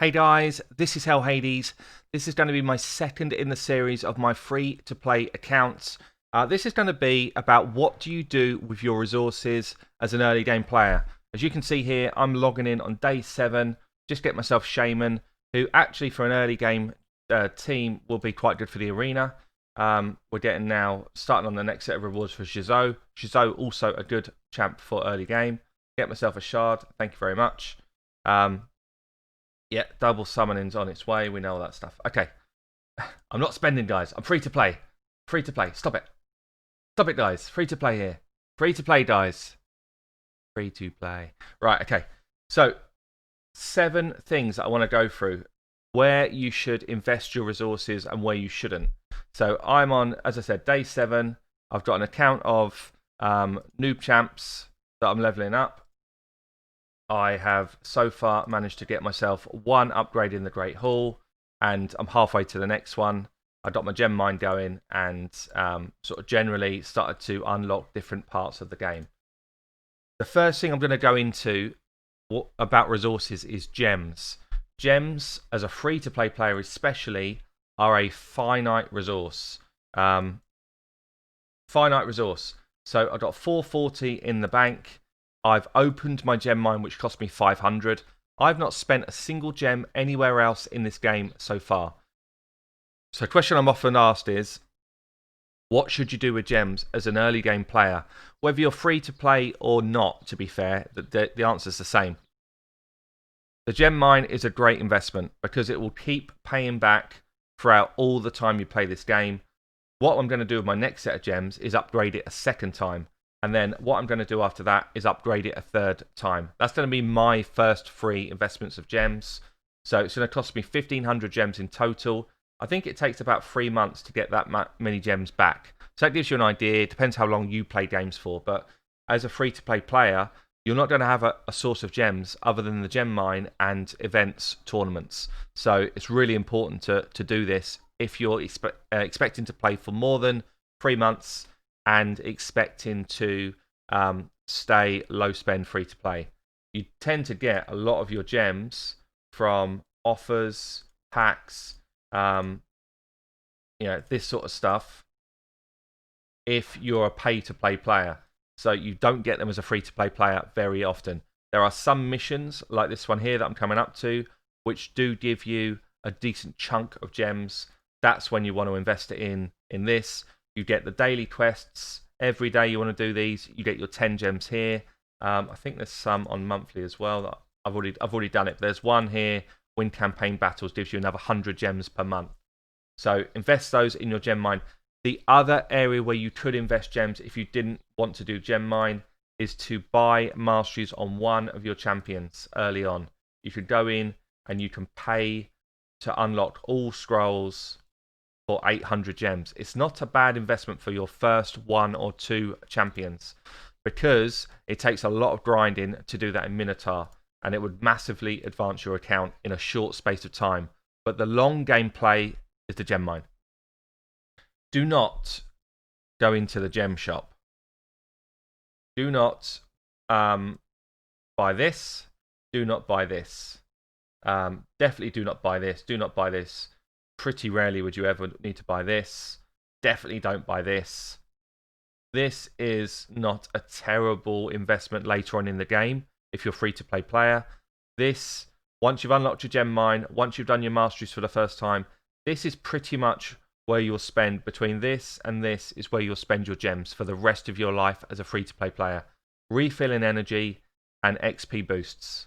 Hey guys, this is Hell Hades. This is going to be my second in the series of my free-to-play accounts. This is going to be about what do you do with your resources as an early game player. As you can see here, I'm logging in on day 7. Just get myself Shaman, who actually for an early game team will be quite good for the arena. We're getting now, starting on the next set of rewards for Shizo. Shizo also a good champ for early game. Get myself a Shard, thank you very much. Yeah, double summoning's on its way. We know all that stuff. Okay. I'm not spending, guys. I'm free to play. Free to play. Stop it. Stop it, guys. Free to play here. Free to play, guys. Free to play. Right, okay. So, 7 things that I want to go through where you should invest your resources and where you shouldn't. So, I'm on, as I said, day 7. I've got an account of noob champs that I'm leveling up. I have so far managed to get myself 1 upgrade in the Great Hall, and I'm halfway to the next one. I got my gem mine going and sort of generally started to unlock different parts of the game. The first thing I'm going to go into about resources is gems. Gems, as a free-to-play player especially, are a finite resource. Finite resource. So I got 440 in the bank. I've opened my gem mine, which cost me 500. I've not spent a single gem anywhere else in this game so far. So, a question I'm often asked is, what should you do with gems as an early game player? Whether you're free to play or not, to be fair, the answer's the same. The gem mine is a great investment because it will keep paying back throughout all the time you play this game. What I'm going to do with my next set of gems is upgrade it a second time. And then what I'm going to do after that is upgrade it a 3rd time. That's going to be my first free investments of gems. So it's going to cost me 1,500 gems in total. I think it takes about 3 months to get that many gems back. So that gives you an idea. It depends how long you play games for. But as a free-to-play player, you're not going to have a source of gems other than the gem mine and events, tournaments. So it's really important to do this if you're expecting to play for more than 3 months and expecting to stay low spend free to play. You tend to get a lot of your gems from offers, packs, this sort of stuff if you're a pay to play player. So you don't get them as a free to play player very often. There are some missions like this one here that I'm coming up to which do give you a decent chunk of gems. That's when you want to invest it in this. You get the daily quests. Every day you want to do these, you get your 10 gems here. I think there's some on monthly as well. That I've already done it. There's one here, win campaign battles, gives you another 100 gems per month. So invest those in your gem mine. The other area where you could invest gems if you didn't want to do gem mine is to buy masteries on one of your champions early on. You could go in and you can pay to unlock all scrolls for 800 gems. It's not a bad investment for your first 1 or 2 champions because it takes a lot of grinding to do that in Minotaur and it would massively advance your account in a short space of time. But the long gameplay is the gem mine. Do not go into the gem shop. Do not buy this. Do not buy this. Definitely do not buy this. Do not buy this. Pretty rarely would you ever need to buy this. Definitely don't buy this. This is not a terrible investment later on in the game if you're free to play player. This, once you've unlocked your gem mine, once you've done your masteries for the first time, this is pretty much where you'll spend. Between this and this is where you'll spend your gems for the rest of your life as a free to play player. Refilling energy and XP boosts.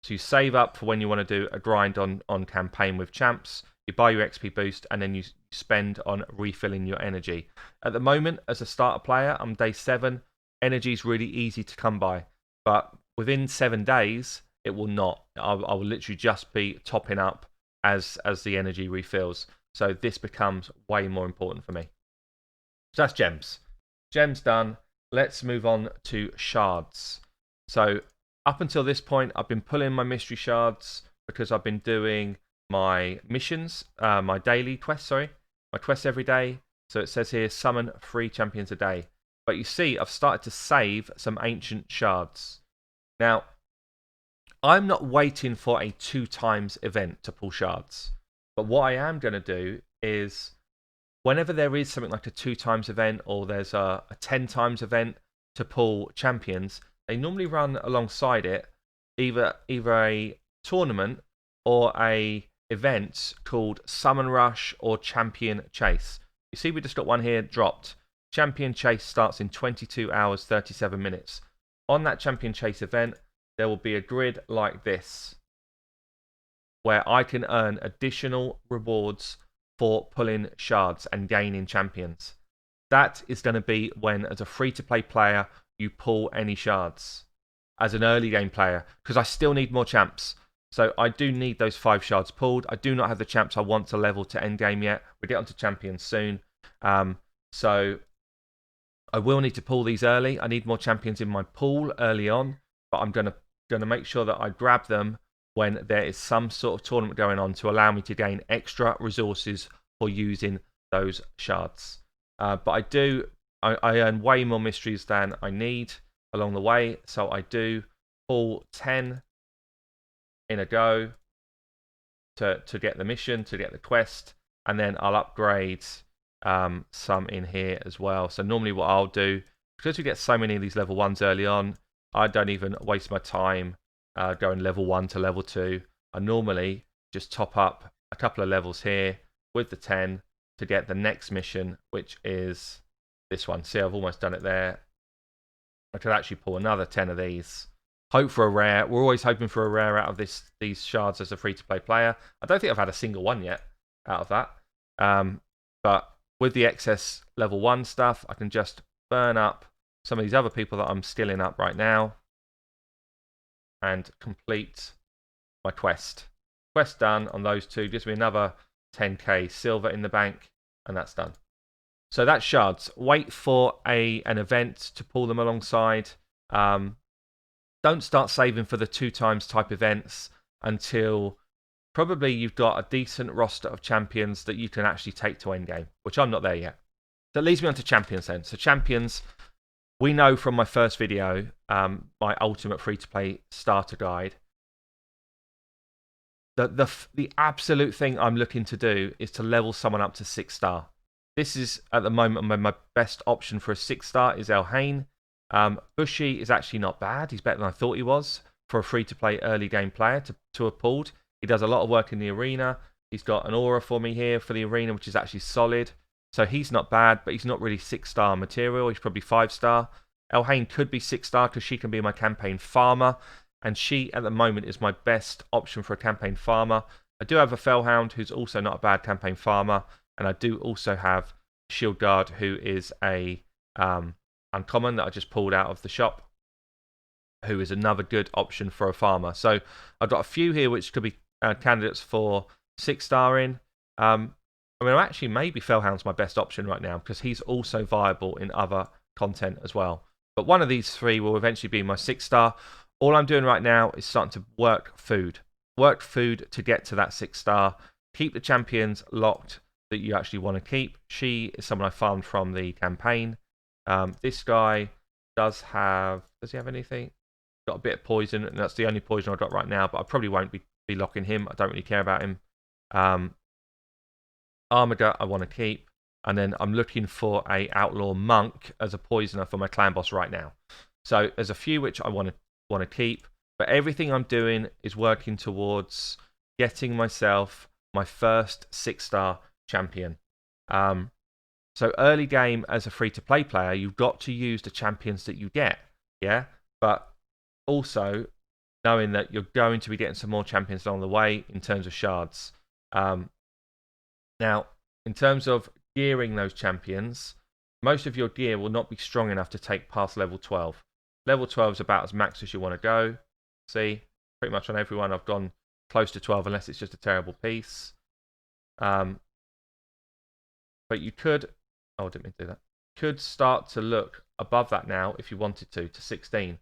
So you save up for when you want to do a grind on campaign with champs. You buy your XP boost and then you spend on refilling your energy. At the moment, as a starter player, I'm day 7. Energy is really easy to come by. But within 7 days, it will not. I will literally just be topping up as the energy refills. So this becomes way more important for me. So that's gems. Gems done. Let's move on to shards. So up until this point, I've been pulling my mystery shards because I've been doing my missions, my daily quests, my quests every day. So it says here, summon 3 champions a day. But you see, I've started to save some ancient shards. Now, I'm not waiting for a 2 times event to pull shards. But what I am going to do is, whenever there is something like a 2 times event or there's a 10 times event to pull champions, they normally run alongside it either a tournament or a event called Summon Rush or Champion Chase. You see we just got one here dropped. Champion Chase starts in 22 hours 37 minutes. On that Champion Chase event, there will be a grid like this where I can earn additional rewards for pulling shards and gaining champions. That is going to be when, as a free-to-play player, you pull any shards. As an early game player, because I still need more champs. So I do need those 5 shards pulled. I do not have the champs I want to level to end game yet. We'll get onto champions soon. So I will need to pull these early. I need more champions in my pool early on, but I'm going to make sure that I grab them when there is some sort of tournament going on to allow me to gain extra resources for using those shards. But I earn way more mysteries than I need along the way, so I do pull 10 in a go to get the mission, to get the quest, and then I'll upgrade some in here as well. So normally what I'll do, because we get so many of these level 1s early on, I don't even waste my time going level 1 to level 2. I normally just top up a couple of levels here with the 10 to get the next mission, which is this one. See, I've almost done it there. I could actually pull another 10 of these. Hope for a rare. We're always hoping for a rare out of these shards as a free-to-play player. I don't think I've had a single one yet out of that. But with the excess level 1 stuff, I can just burn up some of these other people that I'm skilling up right now and complete my quest. Quest done on those 2 gives me another 10k silver in the bank, and that's done. So that's shards. Wait for an event to pull them alongside. Don't start saving for the 2 times type events until probably you've got a decent roster of champions that you can actually take to endgame, which I'm not there yet. So that leads me on to champions then. So champions, we know from my first video, my ultimate free-to-play starter guide, the absolute thing I'm looking to do is to level someone up to 6-star. This is, at the moment, my best option for a 6-star is Elhain. Bushy is actually not bad. He's better than I thought he was for a free-to-play early game player to have pulled. He does a lot of work in the arena. He's got an aura for me here for the arena, which is actually solid. So he's not bad, but he's not really 6-star material. He's probably 5-star. Elhain could be 6-star because she can be my campaign farmer. And she, at the moment, is my best option for a campaign farmer. I do have a Fellhound, who's also not a bad campaign farmer. And I do also have Shield Guard, who is a uncommon that I just pulled out of the shop, who is another good option for a farmer. So I've got a few here which could be candidates for 6-starring. Actually, maybe Fellhound's my best option right now because he's also viable in other content as well. But one of these 3 will eventually be my 6-star. All I'm doing right now is starting to work food. Work food to get to that 6-star. Keep the champions locked that you actually want to keep. She is someone I farmed from the campaign. This guy does he have anything? Got a bit of poison, and that's the only poison I've got right now, but I probably won't be locking him. I don't really care about him. Armager I want to keep, and then I'm looking for a outlaw monk as a poisoner for my clan boss right now. So there's a few which I want to keep, but everything I'm doing is working towards getting myself my first 6-star champion. So early game as a free-to-play player, you've got to use the champions that you get, yeah? But also knowing that you're going to be getting some more champions along the way in terms of shards. Now, in terms of gearing those champions, most of your gear will not be strong enough to take past level 12. Level 12 is about as max as you want to go. See, pretty much on everyone I've gone close to 12 unless it's just a terrible piece. But you could, I didn't mean to do that. Could start to look above that now if you wanted to 16.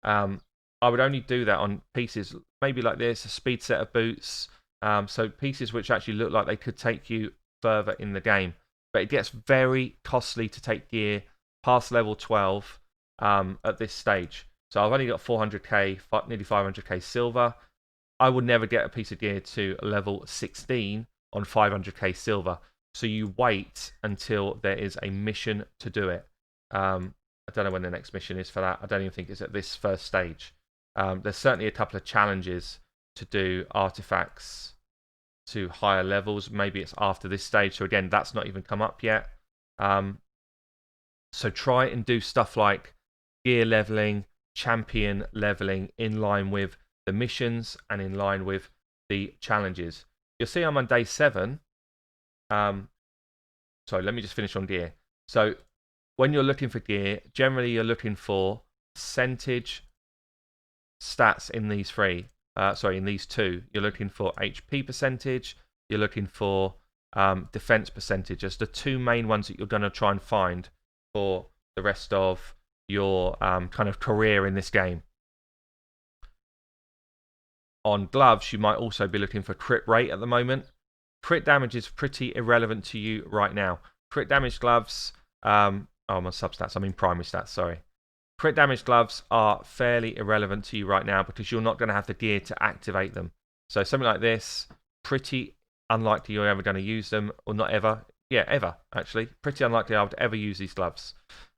I would only do that on pieces maybe like this, a speed set of boots. So pieces which actually look like they could take you further in the game. But it gets very costly to take gear past level 12 at this stage. So I've only got 400k, nearly 500k silver. I would never get a piece of gear to level 16 on 500k silver. So you wait until there is a mission to do it. I don't know when the next mission is for that. I don't even think it's at this first stage. There's certainly a couple of challenges to do artifacts to higher levels. Maybe it's after this stage. So again, that's not even come up yet. So try and do stuff like gear leveling, champion leveling in line with the missions and in line with the challenges. You'll see I'm on day 7. Sorry, let me just finish on gear. So when you're looking for gear, generally you're looking for percentage stats in these in these two. You're looking for HP percentage, you're looking for defense percentage as the two main ones that you're going to try and find for the rest of your kind of career in this game. On gloves, you might also be looking for crit rate at the moment. Crit damage is pretty irrelevant to you right now. Crit damage gloves, my substats, I mean primary stats, sorry. Crit damage gloves are fairly irrelevant to you right now because you're not going to have the gear to activate them. So something like this, pretty unlikely you're ever going to use them, or not ever. Yeah, ever, actually. Pretty unlikely I would ever use these gloves.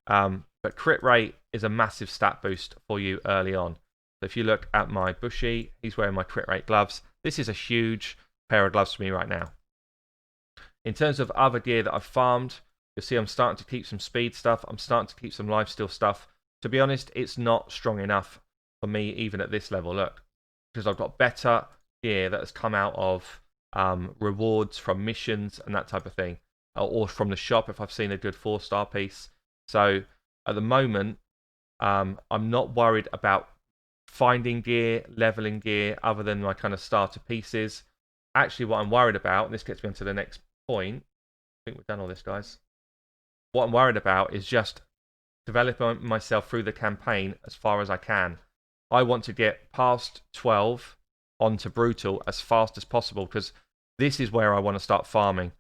But crit rate is a massive stat boost for you early on. So if you look at my Bushy, he's wearing my crit rate gloves. This is a huge pair of gloves for me right now. In terms of other gear that I've farmed, you'll see I'm starting to keep some speed stuff. I'm starting to keep some lifesteal stuff. To be honest, it's not strong enough for me even at this level. Look, because I've got better gear that has come out of rewards from missions and that type of thing. Or from the shop if I've seen a good 4-star piece. So at the moment, I'm not worried about finding gear, leveling gear, other than my kind of starter pieces. Actually, what I'm worried about, and this gets me onto the next point. I think we've done all this, guys. What I'm worried about is just developing myself through the campaign as far as I can. I want to get past 12 onto Brutal as fast as possible because this is where I want to start farming.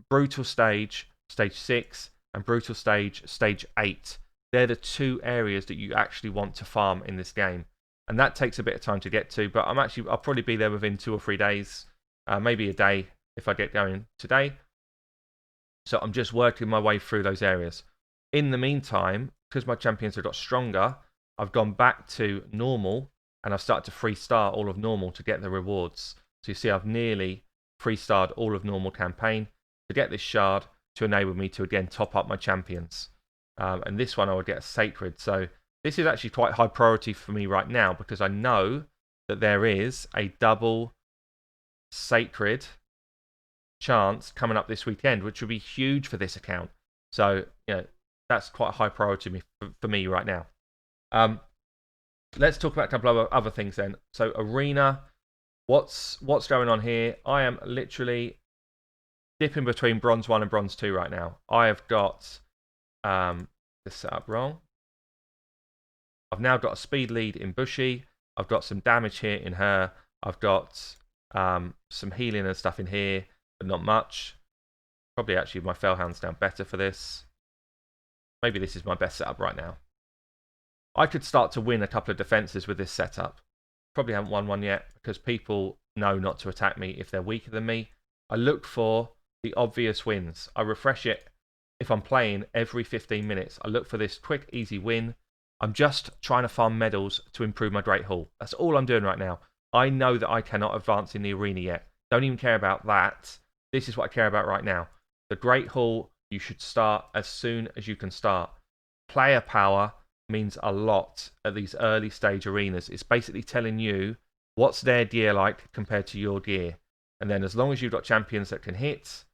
Brutal stage 6, and Brutal stage 8. They're the two areas that you actually want to farm in this game. And that takes a bit of time to get to, but I'll probably be there within 2 or 3 days, maybe a day if I get going today. So I'm just working my way through those areas. In the meantime, because my champions have got stronger, I've gone back to normal and I've started to 3-star all of normal to get the rewards. So you see I've nearly 3-starred all of normal campaign to get this shard to enable me to again top up my champions. And this one I would get a sacred. So this is actually quite high priority for me right now because I know that there is a double sacred chance coming up this weekend, which would be huge for this account. So, that's quite a high priority for me right now. Let's talk about a couple of other things then. So arena, what's going on here? I am literally dipping between bronze 1 and bronze 2 right now. I have got this set up wrong. I've now got a speed lead in Bushy. I've got some damage here in her. I've got some healing and stuff in here, but not much. Probably actually my Fellhound's down better for this. Maybe this is my best setup right now. I could start to win a couple of defenses with this setup. Probably haven't won one yet because people know not to attack me if they're weaker than me. I look for the obvious wins. I refresh it if I'm playing every 15 minutes. I look for this quick, easy win. I'm just trying to farm medals to improve my Great Hall. That's all I'm doing right now. I know that I cannot advance in the arena yet. Don't even care about that. This is what I care about right now. The Great Hall, you should start as soon as you can start. Player power means a lot at these early stage arenas. It's basically telling you what's their gear like compared to your gear. And then as long as you've got champions that can hit,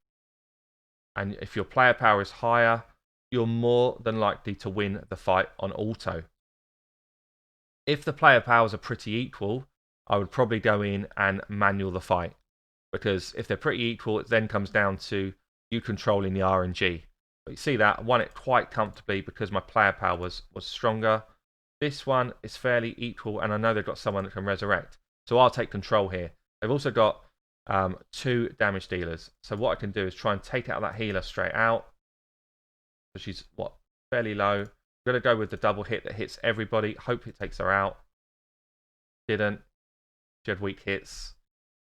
and if your player power is higher, you're more than likely to win the fight on auto. If the player powers are pretty equal, I would probably go in and manual the fight. Because if they're pretty equal, it then comes down to you controlling the RNG. But you see that, I won it quite comfortably because my player power was stronger. This one is fairly equal, and I know they've got someone that can resurrect. So I'll take control here. They've also got 2 damage dealers. So what I can do is try and take out that healer straight out. So she's, fairly low. I'm going to go with the double hit that hits everybody. Hope it takes her out. Didn't. She had weak hits.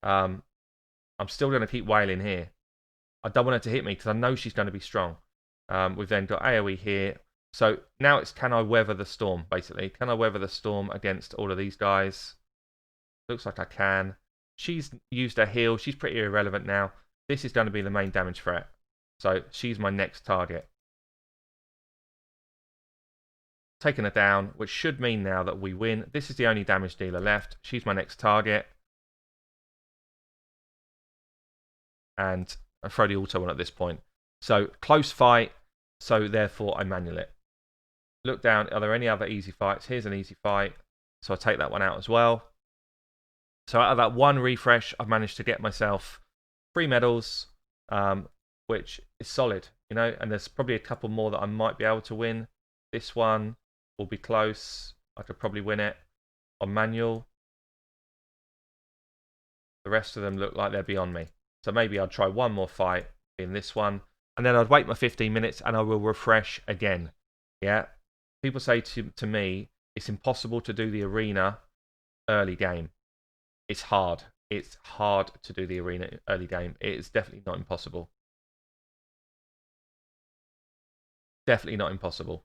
I'm still going to keep wailing here. I don't want her to hit me because I know she's going to be strong. We've then got AoE here. So now it's can I weather the storm, basically. Can I weather the storm against all of these guys? Looks like I can. She's used her heal. She's pretty irrelevant now. This is going to be the main damage threat. So she's my next target. Taking her down, which should mean now that we win. This is the only damage dealer left. She's my next target. And I throw the auto on at this point. So close fight, so therefore I manual it. Look down, are there any other easy fights? Here's an easy fight. So I take that one out as well. So out of that one refresh, I've managed to get myself 3 medals, which is solid, you know, and there's probably a couple more that I might be able to win. This one will be close. I could probably win it on manual. The rest of them look like they're beyond me. So maybe I'll try one more fight in this one, and then I'd wait my 15 minutes and I will refresh again. Yeah. People say to me, it's impossible to do the arena early game. It's hard. It's hard to do the arena early game. It is definitely not impossible. Definitely not impossible.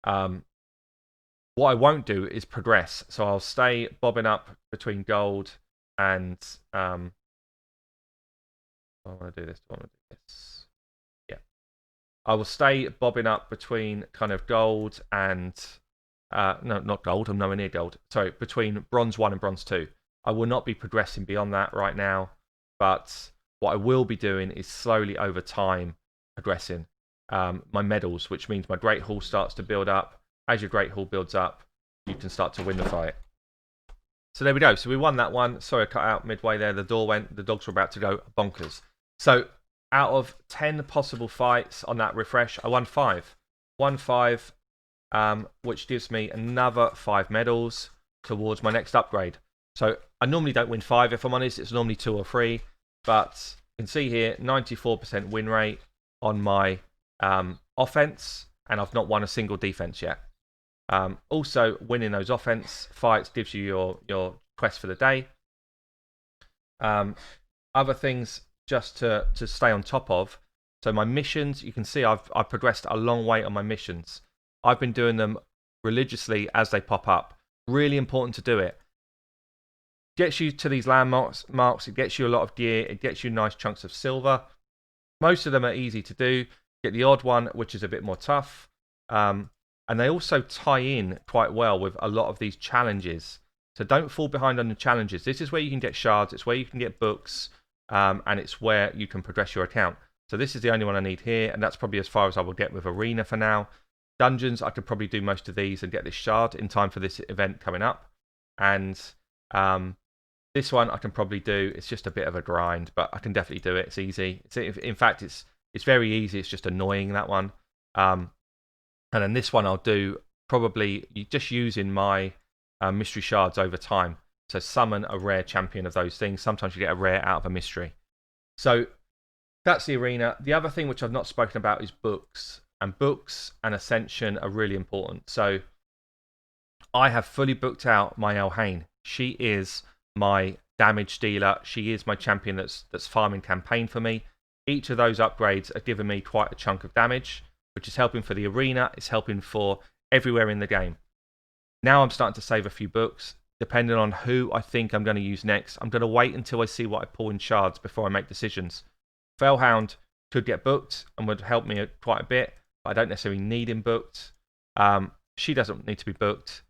What I won't do is progress. So I'll stay bobbing up between gold and... I want to do this. I want to do this. Yeah. I will stay bobbing up between kind of gold and... no, not gold. I'm nowhere near gold. Sorry, between bronze 1 and bronze 2. I will not be progressing beyond that right now. But what I will be doing is slowly over time progressing my medals, which means my Great Hall starts to build up. As your Great Hall builds up, you can start to win the fight. So there we go. So we won that one. Sorry, I cut out midway there. The door went. The dogs were about to go bonkers. So out of 10 possible fights on that refresh, I won 5. Won 5, which gives me another 5 medals towards my next upgrade. So I normally don't win 5, if I'm honest. It's normally 2 or 3. But you can see here, 94% win rate on my offense, and I've not won a single defense yet. Also, winning those offense fights gives you your quest for the day. Other things just to stay on top of. So my missions, you can see I've progressed a long way on my missions. I've been doing them religiously as they pop up. Really important to do it. Gets you to these landmarks. It gets you a lot of gear. It gets you nice chunks of silver. Most of them are easy to do. Get the odd one, which is a bit more tough. And they also tie in quite well with a lot of these challenges. So don't fall behind on the challenges. This is where you can get shards. It's where you can get books. And it's where you can progress your account. So this is the only one I need here. And that's probably as far as I will get with Arena for now. Dungeons, I could probably do most of these and get this shard in time for this event coming up. And this one I can probably do. It's just a bit of a grind, but I can definitely do it. It's easy. In fact, it's very easy. It's just annoying, that one. And then this one I'll do probably just using my mystery shards over time. So summon a rare champion of those things. Sometimes you get a rare out of a mystery. So that's the arena. The other thing which I've not spoken about is books. And books and Ascension are really important. So I have fully booked out my Elhain. She is my damage dealer. She is my champion that's farming campaign for me. Each of those upgrades are giving me quite a chunk of damage, which is helping for the arena. It's helping for everywhere in the game. Now I'm starting to save a few books, depending on who I think I'm going to use next. I'm going to wait until I see what I pull in shards before I make decisions. Fellhound could get booked and would help me quite a bit, but I don't necessarily need him booked. She doesn't need to be booked.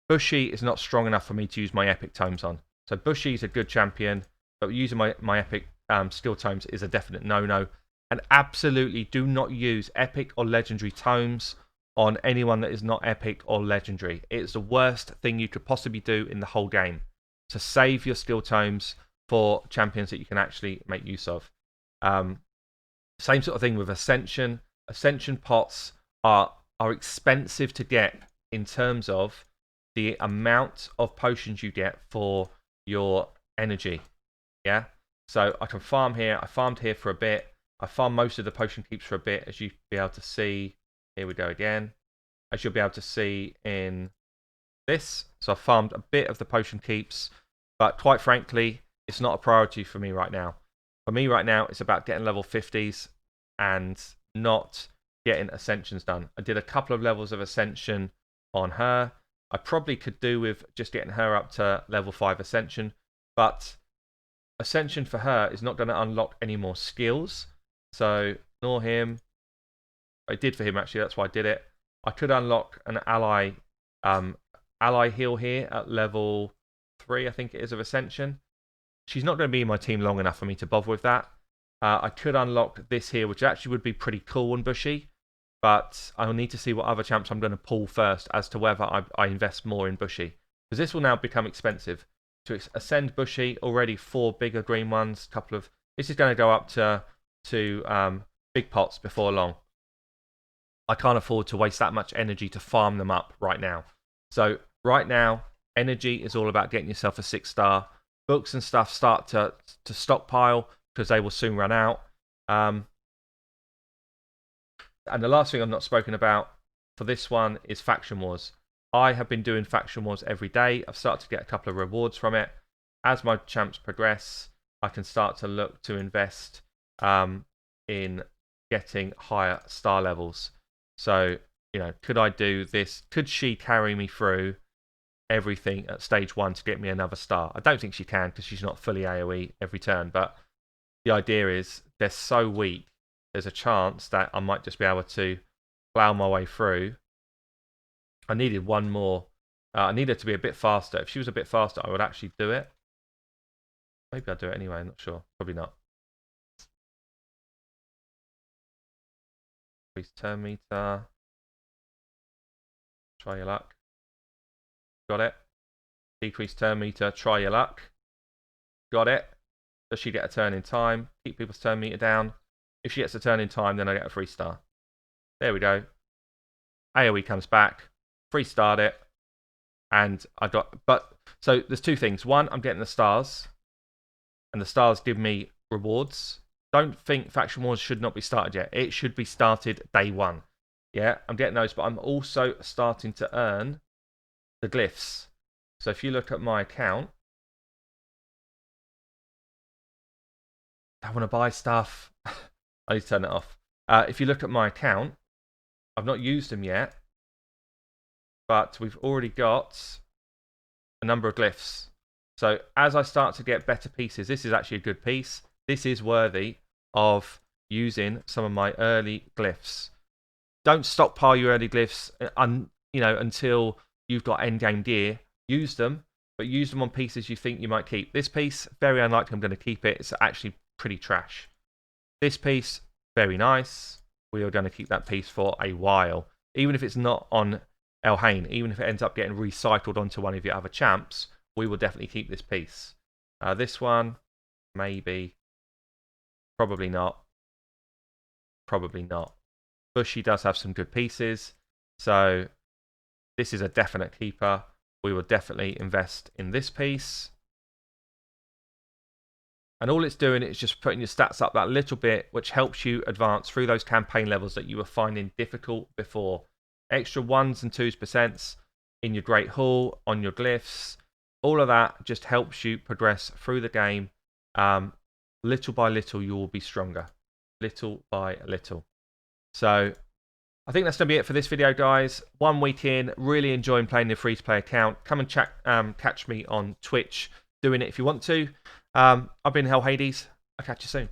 Bushy is not strong enough for me to use my epic tomes on. So Bushy is a good champion, but using my epic skill tomes is a definite no-no. And absolutely do not use epic or legendary tomes on anyone that is not epic or legendary. It's the worst thing you could possibly do in the whole game. To save your skill tomes for champions that you can actually make use of. Same sort of thing with Ascension. Ascension pots are expensive to get in terms of the amount of potions you get for your energy. Yeah? So I can farm here. I farmed here for a bit. I farmed most of the potion keeps for a bit, as you'll be able to see. Here we go again. as you'll be able to see in this. So I've farmed a bit of the potion keeps, but quite frankly, it's not a priority for me right now. For me right now, it's about getting level 50s and not getting Ascensions done. I did a couple of levels of Ascension on her. I probably could do with just getting her up to level 5 Ascension, but Ascension for her is not going to unlock any more skills. So, ignore him. I did for him actually, that's why I did it. I could unlock an ally heal here at level 3, I think it is, of Ascension. She's not going to be in my team long enough for me to bother with that. I could unlock this here, which actually would be pretty cool and bushy, but I'll need to see what other champs I'm going to pull first as to whether I invest more in bushy. Because this will now become expensive. To ascend bushy, already 4 bigger green ones, this is going to go up to big pots before long. I can't afford to waste that much energy to farm them up right now. So right now, energy is all about getting yourself a 6-star. Books and stuff start to stockpile because they will soon run out. And the last thing I've not spoken about for this one is Faction Wars. I have been doing Faction Wars every day. I've started to get a couple of rewards from it. As my champs progress, I can start to look to invest in getting higher star levels. So, could I do this? Could she carry me through everything at stage 1 to get me another star? I don't think she can because she's not fully AoE every turn, but the idea is they're so weak, there's a chance that I might just be able to plow my way through. I needed one more. I needed to be a bit faster. If she was a bit faster, I would actually do it. Maybe I'll do it anyway, I'm not sure. Probably not. Increase turn meter. Try your luck. Got it. Decrease turn meter. Try your luck. Got it. Does she get a turn in time? Keep people's turn meter down. If she gets a turn in time, then I get a 3-star. There we go. AoE comes back. 3-starred it. And I got... So there's 2 things. One, I'm getting the stars. And the stars give me rewards. Don't think Faction Wars should not be started yet. It should be started day 1. Yeah, I'm getting those. But I'm also starting to earn the glyphs. So if you look at my account... I want to buy stuff. I need to turn it off. If you look at my account, I've not used them yet, but we've already got a number of glyphs. So as I start to get better pieces, this is actually a good piece. This is worthy of using some of my early glyphs. Don't stockpile your early glyphs, until you've got endgame gear. Use them, but use them on pieces you think you might keep. This piece, very unlikely I'm going to keep it. It's actually pretty trash. This piece, very nice. We are going to keep that piece for a while. Even if it's not on Elhain, even if it ends up getting recycled onto one of your other champs, we will definitely keep this piece. This one, maybe. Probably not. Probably not. Bushy does have some good pieces. So this is a definite keeper. We will definitely invest in this piece. And all it's doing is just putting your stats up that little bit, which helps you advance through those campaign levels that you were finding difficult before. Extra 1s and 2% in your Great Hall, on your glyphs. All of that just helps you progress through the game. Little by little, you will be stronger. Little by little. So I think that's going to be it for this video, guys. 1 week in, really enjoying playing the free-to-play account. Come and catch me on Twitch doing it if you want to. I've been Hell Hades. I'll catch you soon.